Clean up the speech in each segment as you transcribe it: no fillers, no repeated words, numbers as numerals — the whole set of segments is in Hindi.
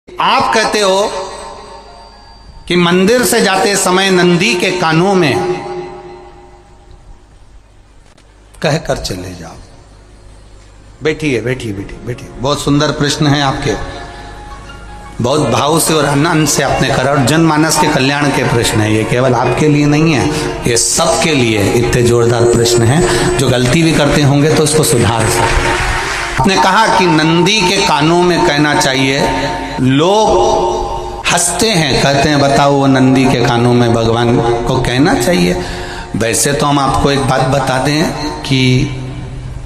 आप कहते हो कि मंदिर से जाते समय नंदी के कानों में कहकर चले जाओ। बैठिए बैठिए बैठिए बैठिए। बहुत सुंदर प्रश्न है आपके, बहुत भाव से और आनंद से आपने करा, और जनमानस के कल्याण के प्रश्न है ये, केवल आपके लिए नहीं है, ये सबके लिए इतने जोरदार प्रश्न हैं। जो गलती भी करते होंगे तो उसको सुधार सकते। आपने कहा कि नंदी के कानों में कहना चाहिए। लोग हंसते हैं, कहते हैं बताओ वो नंदी के कानों में भगवान को कहना चाहिए। वैसे तो हम आपको एक बात बता दें कि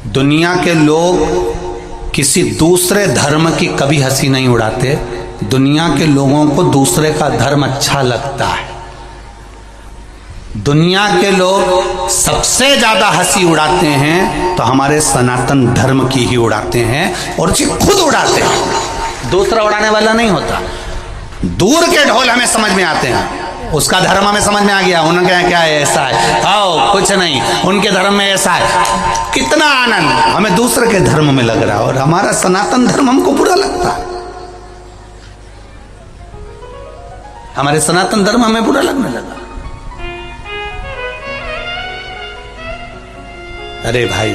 दुनिया के लोग किसी दूसरे धर्म की कभी हंसी नहीं उड़ाते। दुनिया के लोगों को दूसरे का धर्म अच्छा लगता है। दुनिया के लोग सबसे ज्यादा हंसी उड़ाते हैं तो हमारे सनातन धर्म की ही उड़ाते हैं, और जी खुद उड़ाते हैं, दूसरा उड़ाने वाला नहीं होता। दूर के ढोल हमें समझ में आते हैं, उसका धर्म हमें समझ में आ गया, उनका क्या है ऐसा है, आओ कुछ नहीं, उनके धर्म में ऐसा है, कितना आनंद हमें दूसरे के धर्म में लग रहा है, और हमारा सनातन धर्म हमको बुरा लगता है। हमारे सनातन धर्म हमें बुरा लगने लगा। अरे भाई,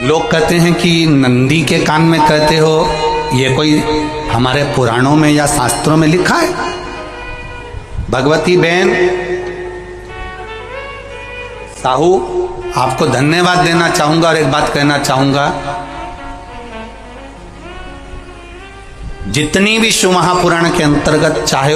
लोग कहते हैं कि नंदी के कान में कहते हो, ये कोई हमारे पुराणों में या शास्त्रों में लिखा है? भगवती बहन साहू, आपको धन्यवाद देना चाहूंगा और एक बात कहना चाहूंगा। जितनी भी शिव महापुराण के अंतर्गत चाहे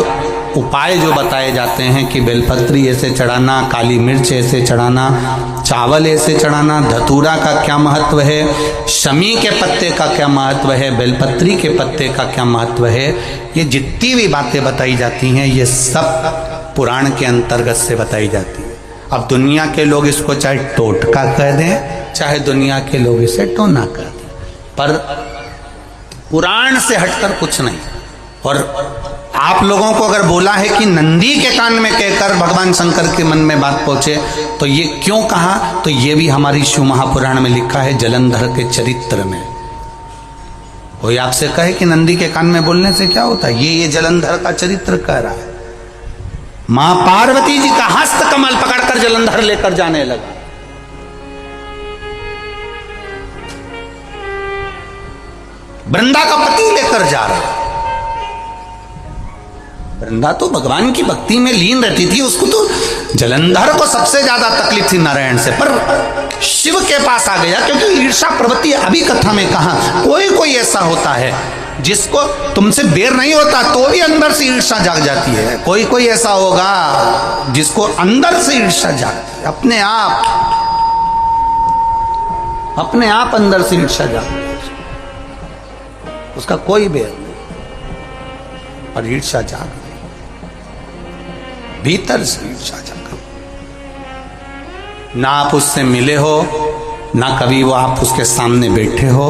उपाय जो बताए जाते हैं कि बेलपत्री ऐसे चढ़ाना, काली मिर्च ऐसे चढ़ाना, चावल ऐसे चढ़ाना, धतूरा का क्या महत्व है, शमी के पत्ते का क्या महत्व है, बेलपत्री के पत्ते का क्या महत्व है, ये जितनी भी बातें बताई जाती हैं ये सब पुराण के अंतर्गत से बताई जाती है। अब दुनिया के लोग इसको चाहे टोटका कह दें, चाहे दुनिया के लोग इसे टोना कह दें, पर पुराण से हटकर कुछ नहीं। और आप लोगों को अगर बोला है कि नंदी के कान में कहकर भगवान शंकर के मन में बात पहुंचे, तो ये क्यों कहा, तो ये भी हमारी शिव महापुराण में लिखा है, जलंधर के चरित्र में। कोई आपसे कहे कि नंदी के कान में बोलने से क्या होता है, ये जलंधर का चरित्र कह रहा है। मां पार्वती जी का हस्त कमल पकड़कर जलंधर लेकर जाने लगा। वृंदा का पति लेकर जा रहा। वृंदा तो भगवान की भक्ति में लीन रहती थी, उसको तो जलंधर को सबसे ज्यादा तकलीफ थी नारायण से, पर शिव के पास आ गया, क्योंकि ईर्षा प्रवृत्ति अभी कथा में कहा कोई कोई ऐसा होता है जिसको तुमसे बेर नहीं होता तो भी अंदर से ईर्षा जाग जाती है। कोई कोई ऐसा होगा जिसको अंदर से ईर्षा जागती है, अपने आप अंदर से ईर्षा जागती है, उसका कोई बेर नहीं, और ईर्षा जाग गई, भीतर से ईर्षा जाग गई। ना आप उससे मिले हो, ना कभी वो आप उसके सामने बैठे हो।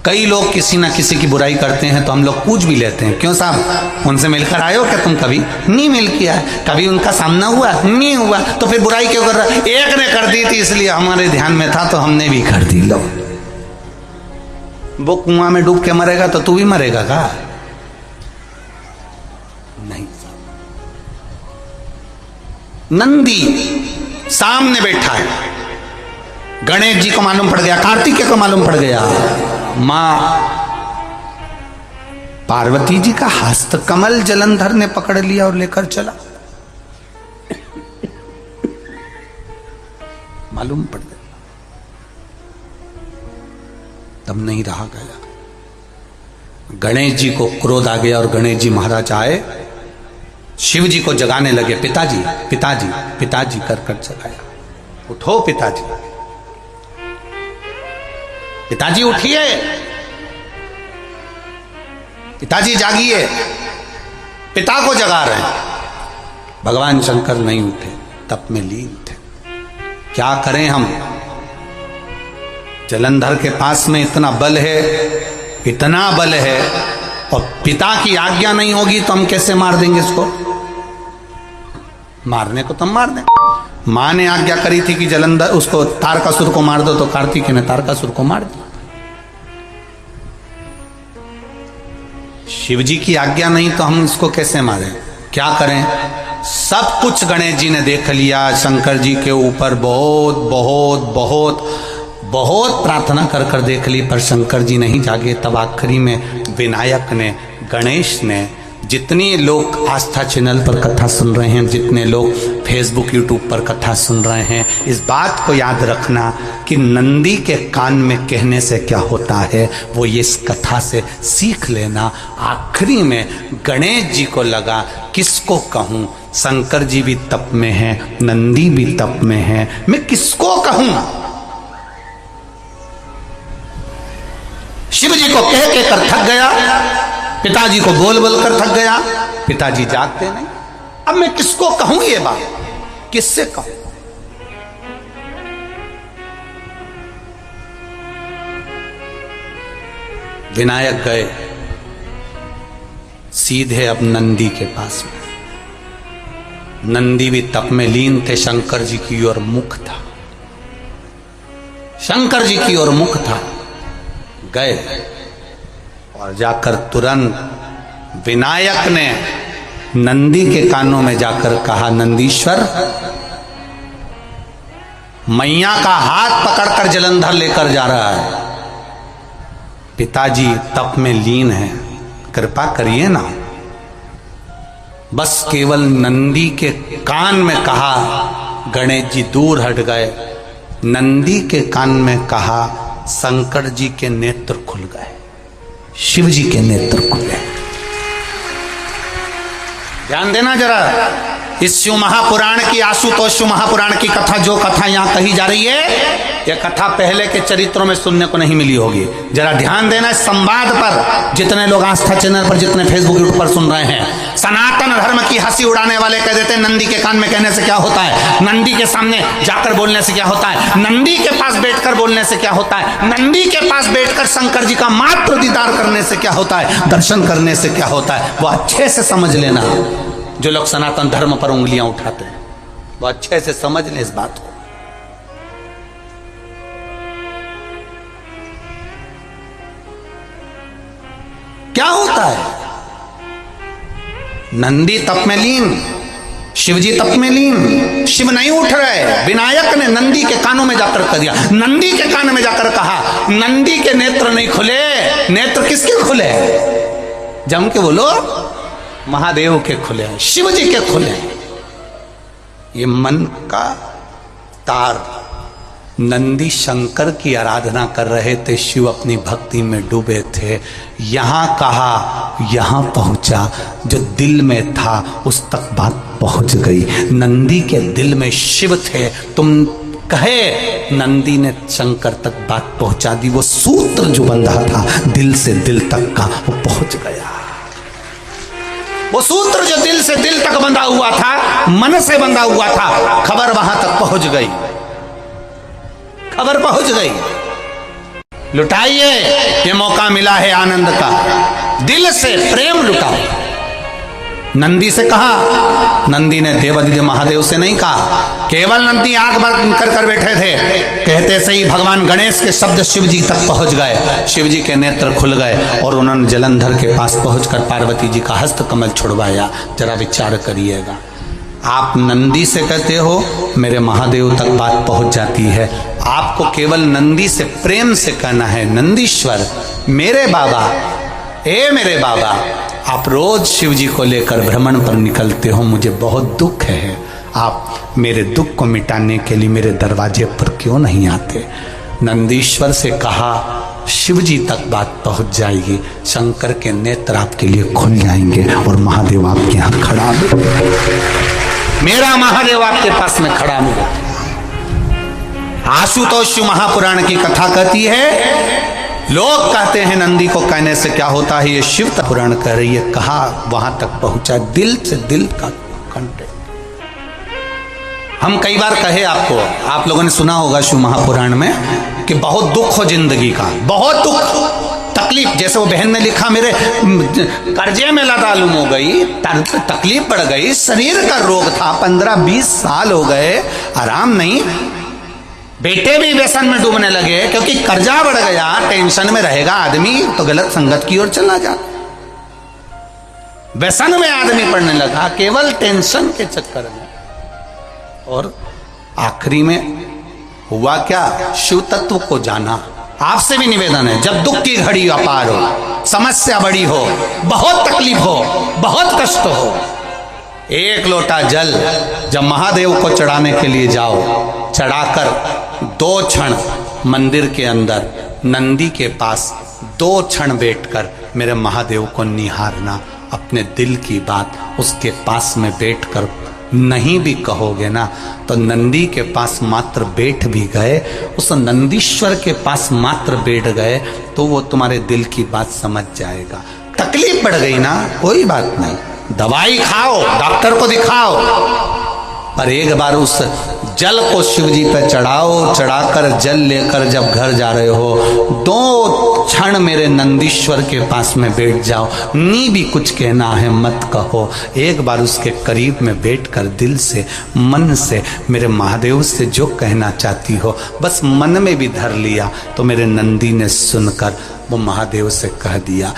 कई लोग किसी ना किसी की बुराई करते हैं तो हम लोग पूछ भी लेते हैं, क्यों साहब उनसे मिलकर आए हो क्या तुम? कभी नहीं मिल किया, कभी उनका सामना हुआ नहीं हुआ, तो फिर बुराई क्यों कर रहा? एक ने कर दी थी इसलिए हमारे ध्यान में था तो हमने भी कर दी। लो, वो कुआं में डूब के मरेगा तो तू भी मरेगा का? नहीं। नंदी सामने बैठा है, गणेश जी को मालूम पड़ गया, कार्तिकेय को मालूम पड़ गया, मां पार्वती जी का हस्त कमल जलंधर ने पकड़ लिया और लेकर चला। मालूम पड़ गया, तब नहीं रहा गया। गणेश जी को क्रोध आ गया और गणेश जी महाराज आए, शिव जी को जगाने लगे, पिताजी पिताजी पिताजी कर कर जगाया, उठो पिताजी, पिताजी उठिए, पिताजी जागिए, पिता को जगा रहे हैं। भगवान शंकर नहीं उठे, तप में लीन थे। क्या करें हम? जलंधर के पास में इतना बल है, इतना बल है, और पिता की आज्ञा नहीं होगी तो हम कैसे मार देंगे इसको? मारने को तो हम मार दें। मां ने आज्ञा करी थी कि जलंधर उसको तारकासुर को मार दो, तो कार्तिकेय ने तारकासुर को मार दिया। शिव जी की आज्ञा नहीं तो हम इसको कैसे मारें? क्या करें? सब कुछ गणेश जी ने देख लिया, शंकर जी के ऊपर बहुत बहुत बहुत बहुत प्रार्थना कर कर देख ली, पर शंकर जी नहीं जागे। तब आखिरी में विनायक ने, गणेश ने, जितने लोग आस्था चैनल पर कथा सुन रहे हैं, जितने लोग फेसबुक यूट्यूब पर कथा सुन रहे हैं, इस बात को याद रखना कि नंदी के कान में कहने से क्या होता है वो ये इस कथा से सीख लेना। आखिरी में गणेश जी को लगा किसको कहूँ, शंकर जी भी तप में हैं, नंदी भी तप में हैं, मैं किसको कहूँ? शिव जी को कह के कर थक गया, पिताजी को बोल बोल कर थक गया, पिताजी जागते नहीं। अब मैं किसको कहूं ये बात, किससे कहूं? विनायक गए सीधे अब नंदी के पास में। नंदी भी तप में लीन थे, शंकर जी की ओर मुख था, शंकर जी की ओर मुख था। गए और जाकर तुरंत विनायक ने नंदी के कानों में जाकर कहा, नंदीश्वर, मैया का हाथ पकड़कर जलंधर लेकर जा रहा है, पिताजी तप में लीन है, कृपा करिए ना। बस केवल नंदी के कान में कहा, गणेश जी दूर हट गए। नंदी के कान में कहा, शंकर जी के नेत्र खुल गए, शिव जी के नेत्र खुले। ध्यान देना जरा, इस शिव महापुराण की, आशुतोष शिव महापुराण की कथा, जो कथा यहां कही जा रही है, यह कथा पहले के चरित्रों में सुनने को नहीं मिली होगी। जरा ध्यान देना इस संवाद पर, जितने लोग आस्था चैनल पर, जितने फेसबुक यूट्यूब पर सुन रहे हैं। सनातन धर्म की हंसी उड़ाने वाले कह देते हैं नंदी के कान में कहने से क्या होता है, नंदी के सामने जाकर बोलने से क्या होता है, नंदी के पास बैठकर बोलने से क्या होता है, नंदी के पास बैठकर शंकर जी का मात्र दीदार करने से क्या होता है, दर्शन करने से क्या होता है। वो अच्छे से समझ लेना, जो लोग सनातन धर्म पर उंगलियां उठाते हैं, वो अच्छे से समझ लें इस बात को। क्या होता है, नंदी तप में लीन, शिवजी तप में लीन, शिव नहीं उठ रहे। विनायक ने नंदी के कानों में जाकर कह दिया, नंदी के कान में जाकर कहा, नंदी के नेत्र नहीं खुले। नेत्र किसके खुले? जम के बोलो, महादेव के खुले हैं, शिव जी के खुले हैं। ये मन का तार, नंदी शंकर की आराधना कर रहे थे, शिव अपनी भक्ति में डूबे थे। यहां कहा, यहां पहुंचा, जो दिल में था उस तक बात पहुंच गई। नंदी के दिल में शिव थे, तुम कहे, नंदी ने शंकर तक बात पहुंचा दी। वो सूत्र जो बंधा था दिल से दिल तक का, वो पहुंच गया। वो सूत्र जो दिल से दिल तक बंधा हुआ था, मन से बंधा हुआ था, खबर वहां तक पहुंच गई, खबर पहुंच गई। लुटाइए, ये मौका मिला है आनंद का, दिल से प्रेम लुटाओ। नंदी से कहा, नंदी ने देवादिदेव महादेव से नहीं कहा, केवल नंदी आंख बंद कर कर बैठे थे। कहते से ही भगवान गणेश के शब्द शिव जी तक पहुंच गए, शिव जी के नेत्र खुल गए और उन्होंने जलंधर के पास पहुंचकर पार्वती जी का हस्त कमल छुड़वाया। जरा विचार करिएगा, आप नंदी से कहते हो मेरे महादेव तक बात पहुंच जाती है, आपको केवल नंदी से प्रेम से कहना है, नंदीश्वर मेरे बाबा, ए मेरे बाबा, आप रोज शिव जी को लेकर भ्रमण पर निकलते हो, मुझे बहुत दुख है, आप मेरे दुख को मिटाने के लिए मेरे दरवाजे पर क्यों नहीं आते? नंदीश्वर से कहा, शिव जी तक बात पहुंच जाएगी, शंकर के नेत्र आपके लिए खुल जाएंगे और महादेव आपके यहाँ खड़ा मिलेगा, मेरा महादेव आपके पास में खड़ा मिलेगा। आशुतोष शिव महापुराण की कथा कहती है, लोग कहते हैं नंदी को कहने से क्या होता है, ये शिव पुराण कह रही है। कहा वहां तक पहुंचा, दिल से दिल का कंटेक्ट। हम कई बार कहे आपको, आप लोगों ने सुना होगा शिव महापुराण में कि बहुत दुख हो जिंदगी का, बहुत दुख तकलीफ। जैसे वो बहन ने लिखा, मेरे कर्जे में लदालुम हो गई, तकलीफ बढ़ गई, शरीर का रोग था, 15-20 साल हो गए, आराम नहीं, बेटे भी व्यसन में डूबने लगे क्योंकि कर्जा बढ़ गया। टेंशन में रहेगा आदमी तो गलत संगत की ओर चला जाता। व्यसन में आदमी पड़ने लगा, केवल टेंशन के चक्कर में। और आखिरी में हुआ क्या? शिव तत्व को जाना। आपसे भी निवेदन है, जब दुख की घड़ी अपार हो, समस्या बड़ी हो, बहुत तकलीफ हो, बहुत कष्ट हो, एक लोटा जल जब महादेव को चढ़ाने के लिए जाओ, चढ़ाकर 2 क्षण मंदिर के अंदर नंदी के पास 2 क्षण बैठकर मेरे महादेव को निहारना। अपने दिल की बात उसके पास में बैठकर नहीं भी कहोगे ना, तो नंदी के पास मात्र बैठ भी गए, उस नंदीश्वर के पास मात्र बैठ गए, तो वो तुम्हारे दिल की बात समझ जाएगा। तकलीफ बढ़ गई ना, कोई बात नहीं, दवाई खाओ, डॉक्टर को दिखाओ, पर एक बार उस जल को शिव जी पर चढ़ाओ। चढ़ाकर जल लेकर जब घर जा रहे हो, 2 क्षण मेरे नंदीश्वर के पास में बैठ जाओ। नी भी कुछ कहना है मत कहो, एक बार उसके करीब में बैठकर दिल से, मन से मेरे महादेव से जो कहना चाहती हो, बस मन में भी धर लिया, तो मेरे नंदी ने सुनकर वो महादेव से कह दिया,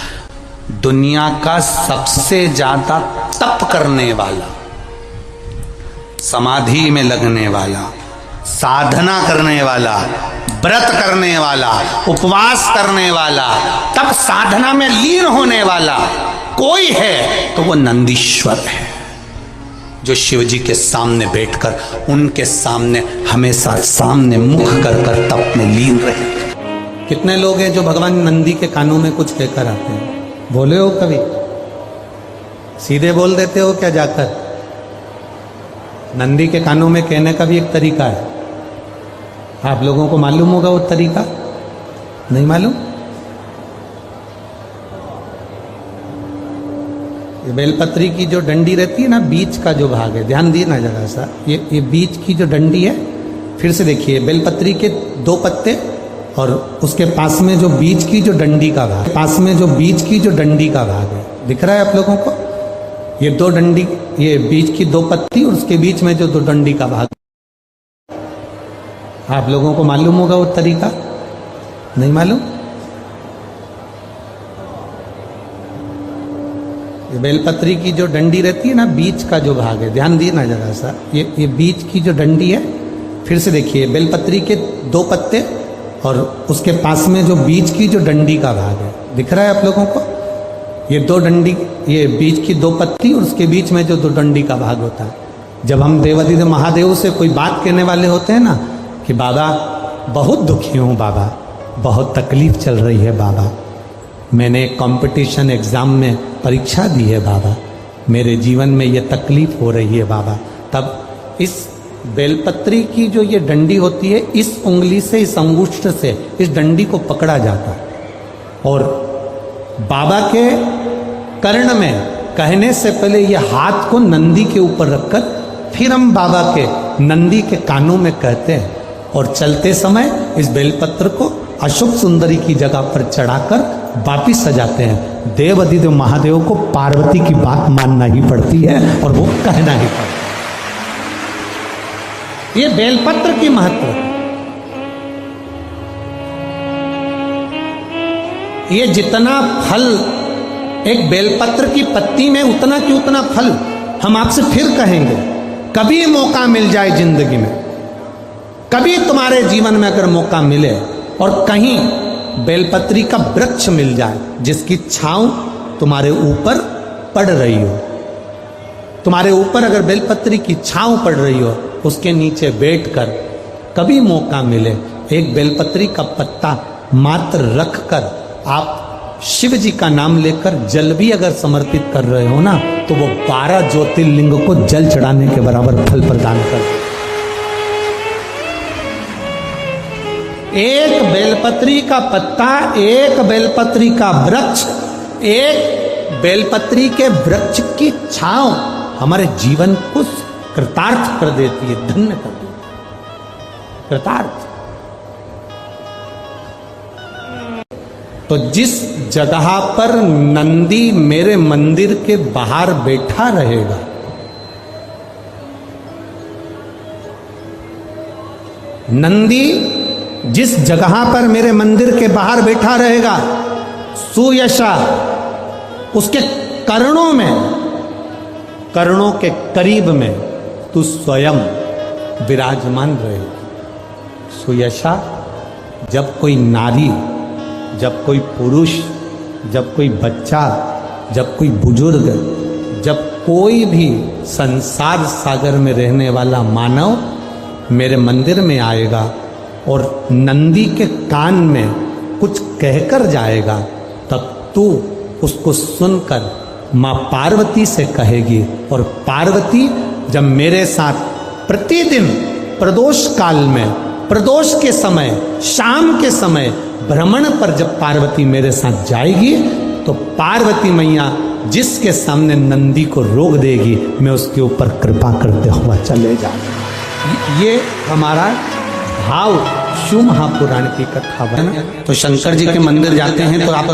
दुनिया का सबसे ज्यादा तप करने वाला, समाधि में लगने वाला, साधना करने वाला, व्रत करने वाला, उपवास करने वाला, तब साधना में लीन होने वाला कोई है तो वो नंदीश्वर है, जो शिव जी के सामने बैठकर उनके सामने हमेशा सामने मुख कर कर तप में लीन रहे। कितने लोग हैं जो भगवान नंदी के कानों में कुछ कहकर आते हैं? बोले हो कभी? सीधे बोल देते हो क्या जाकर? नंदी के कानों में कहने का भी एक तरीका है, आप लोगों को मालूम होगा वो तरीका? नहीं मालूम? ये बेलपत्री की जो डंडी रहती है ना, बीच का जो भाग है, ध्यान दिए ना जरा सा, ये बीच की जो डंडी है, फिर से देखिए, बेलपत्री के 2 पत्ते और उसके पास में जो बीच की जो डंडी का भाग, पास में जो बीच की जो डंडी का भाग है, दिख रहा है आप लोगों को? ये 2 डंडी, ये बीच की 2 पत्ती और उसके बीच में जो 2 डंडी का भाग, आप लोगों को मालूम होगा वो तरीका? नहीं मालूम? ये बेलपत्री की जो डंडी रहती है ना, बीच का जो भाग है, ध्यान दिए ना जरा सा, ये बीच की जो डंडी है, फिर से देखिए, बेलपत्री के 2 पत्ते और उसके पास में जो बीच की जो डंडी का भाग है, दिख रहा है आप लोगों को? ये 2 डंडी, ये बीच की 2 पत्ती और उसके बीच में जो 2 डंडी का भाग होता है। जब हम देवादिदेव महादेव से कोई बात कहने वाले होते हैं ना कि बाबा बहुत दुखी हूँ, बाबा बहुत तकलीफ चल रही है, बाबा मैंने एक कंपटीशन एग्ज़ाम में परीक्षा दी है, बाबा मेरे जीवन में ये तकलीफ हो रही है, बाबा, तब इस बेलपत्री की जो ये डंडी होती है, इस उंगली से, इस अंगुष्ठ से इस डंडी को पकड़ा जाता है और बाबा के कर्ण में कहने से पहले ये हाथ को नंदी के ऊपर रखकर फिर हम बाबा के नंदी के कानों में कहते हैं और चलते समय इस बेलपत्र को अशुभ सुंदरी की जगह पर चढ़ाकर वापिस सजाते हैं। देवादिदेव महादेव को पार्वती की बात मानना ही पड़ती है और वो कहना ही पड़ता है। ये बेलपत्र की महत्व है। ये जितना फल एक बेलपत्र की पत्ती में, उतना की उतना फल हम आपसे फिर कहेंगे। कभी मौका मिल जाए जिंदगी में, कभी तुम्हारे जीवन में अगर मौका मिले और कहीं बेलपत्री का वृक्ष मिल जाए जिसकी छांव तुम्हारे ऊपर पड़ रही हो, तुम्हारे ऊपर अगर बेलपत्री की छांव पड़ रही हो, उसके नीचे बैठकर कभी मौका मिले, एक बेलपत्री का पत्ता मात्र रखकर आप शिव जी का नाम लेकर जल भी अगर समर्पित कर रहे हो ना, तो वो 12 ज्योतिर्लिंग को जल चढ़ाने के बराबर फल प्रदान कर। एक बेलपत्री का पत्ता, एक बेलपत्री का वृक्ष, एक बेलपत्री के वृक्ष की छांव हमारे जीवन को कृतार्थ कर देती है, धन्य कर देती है, कृतार्थ। तो जिस जगह पर नंदी मेरे मंदिर के बाहर बैठा रहेगा, नंदी जिस जगह पर मेरे मंदिर के बाहर बैठा रहेगा, सुयशा उसके कर्णों के करीब में तू स्वयं विराजमान रहे। सुयशा, जब कोई नारी, जब कोई पुरुष, जब कोई बच्चा, जब कोई बुजुर्ग, जब कोई भी संसार सागर में रहने वाला मानव मेरे मंदिर में आएगा और नंदी के कान में कुछ कहकर जाएगा, तब तू उसको सुनकर माँ पार्वती से कहेगी। और पार्वती जब मेरे साथ प्रतिदिन प्रदोष काल में, प्रदोष के समय, शाम के समय भ्रमण पर जब पार्वती मेरे साथ जाएगी, तो पार्वती मैया जिसके सामने नंदी को रोक देगी, मैं उसके ऊपर कृपा करते हुआ चले जाऊंगा। ये हमारा भाव शिव महापुराण की कथा है। तो शंकर जी के मंदिर जाते हैं तो आप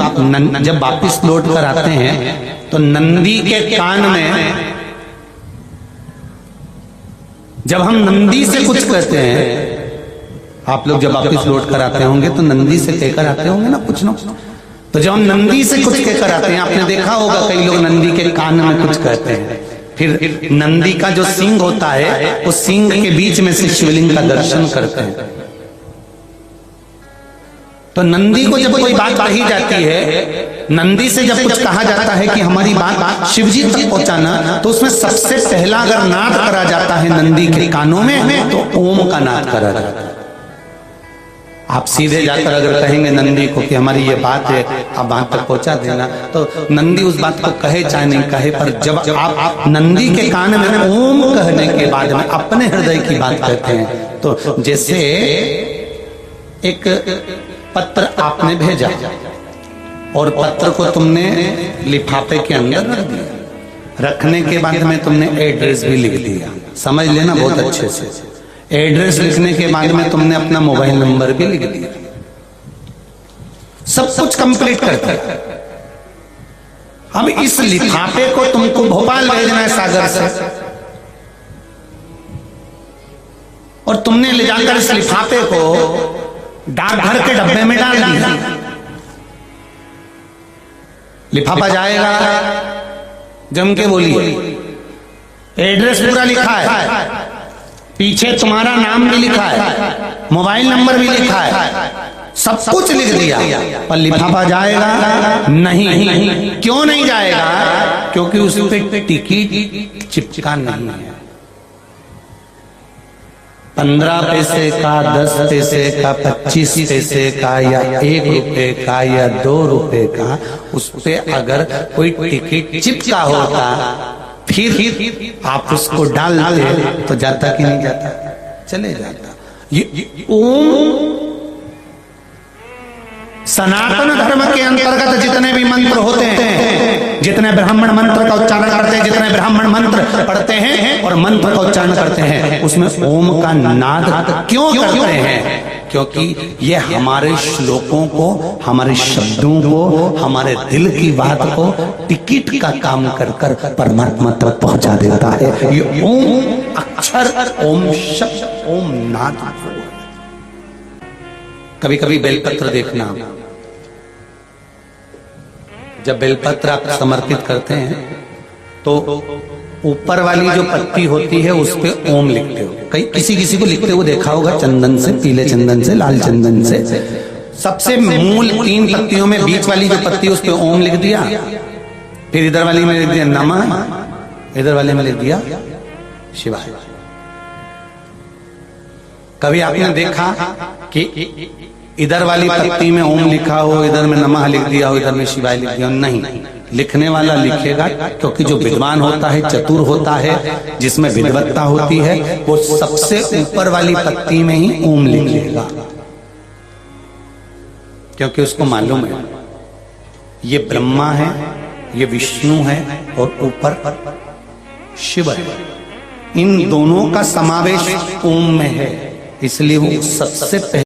जब वापिस लौट कर आते हैं तो नंदी के कान में, जब हम नंदी से कुछ कहते हैं, आप लोग जब वापिस लौट कर आते होंगे तो नंदी से कहकर आते होंगे ना कुछ ना। तो जब हम नंदी से कुछ कहकर आते हैं, आपने देखा होगा कई लोग नंदी के कान में कुछ कहते हैं, फिर नंदी का जो सींग होता है उस सींग के बीच में से शिवलिंग का दर्शन करते हैं। तो नंदी को जब कोई बात कही जाती है, नंदी से जब कुछ कहा जाता है कि हमारी बात शिवजी तक पहुंचाना, तो उसमें सबसे पहला अगर नाद करा जाता है नंदी के कानों में, तो ओम का नाद करा जाता है। आप सीधे जाकर अगर कहेंगे नंदी को कि हमारी ये बात है, आप बात तक पहुंचा देना, तो नंदी उस बात को कहे चाहे नहीं कहे, पर जब आप नंदी के कान में ओम कहने के बाद में अपने हृदय की बात कहते हैं, तो जैसे एक पत्र आपने भेजा और पत्र को तुमने लिफाफे के अंदर रख दिया, रखने के बाद में तुमने एड्रेस भी लिख दिया, समझ लेना बहुत अच्छे से। एड्रेस लिखने के बाद में तुमने अपना मोबाइल नंबर भी लिख दिया, सब कुछ कंप्लीट करके अब इस लिफाफे को तुमको भोपाल भेजना है सागर से, और तुमने ले जाकर इस लिफाफे को डाकघर के डब्बे में डाल दिया। लिफाफा जाएगा, जम के बोलिए, एड्रेस पूरा लिखा है, पीछे तुम्हारा नाम भी लिखा है, मोबाइल नंबर भी लिखा है, सब कुछ लिख दिया, पर लिफाफा जाएगा नहीं। क्यों नहीं जाएगा? क्योंकि उस पे टिकट चिपका नहीं है। 15 पैसे का, 10 पैसे का, 25 पैसे का, या 1 रुपए का, या 2 रुपए का, उस पे अगर कोई टिकट चिपका होता, फिर आप उसको डाल देते तो जाता कि नहीं जाता? चले जाता। ये ओम सनातन धर्म के अंतर्गत जितने भी मंत्र होते हैं, जितने ब्राह्मण मंत्र का उच्चारण करते हैं, जितने ब्राह्मण मंत्र पढ़ते हैं और मंत्र का उच्चारण करते हैं, उसमें ओम का नाद क्यों करते हैं? क्योंकि ये हमारे श्लोकों को, हमारे शब्दों को, हमारे दिल की बात को टिकट का काम कर कर परमात्मा तक पहुंचा देता है। ये ओम अक्षर, ओम शब्द, ओम नाद। कभी कभी बेलपत्र देखना, जब बेलपत्र आप समर्पित करते हैं तो ऊपर वाली जो पत्ती होती है उस पे ओम लिखते हो। कई किसी को लिखते हुए देखा होगा, चंदन से, पीले चंदन से, लाल चंदन से। सबसे मूल 3 पत्तियों में बीच वाली जो पत्ती उस पे ओम लिख दिया, फिर इधर वाली में लिख दिया नमः, इधर वाले में लिख दिया शिवाय। कभी आपने देखा कि इधर वाली पत्ती में ओम लिखा हो, इधर में नमः लिख दिया हो, इधर में शिवाय लिख दिया हो? नहीं, लिखने वाला लिखेगा, क्योंकि जो विद्वान होता है, चतुर होता है, जिसमें विद्वत्ता होती है, वो सबसे ऊपर वाली पत्ती में ही ओम लिख लेगा, क्योंकि उसको मालूम है ये ब्रह्मा है, ये विष्णु है और ऊपर शिव है। इन दोनों का समावेश ओम में है, इसलिए वो सबसे पहले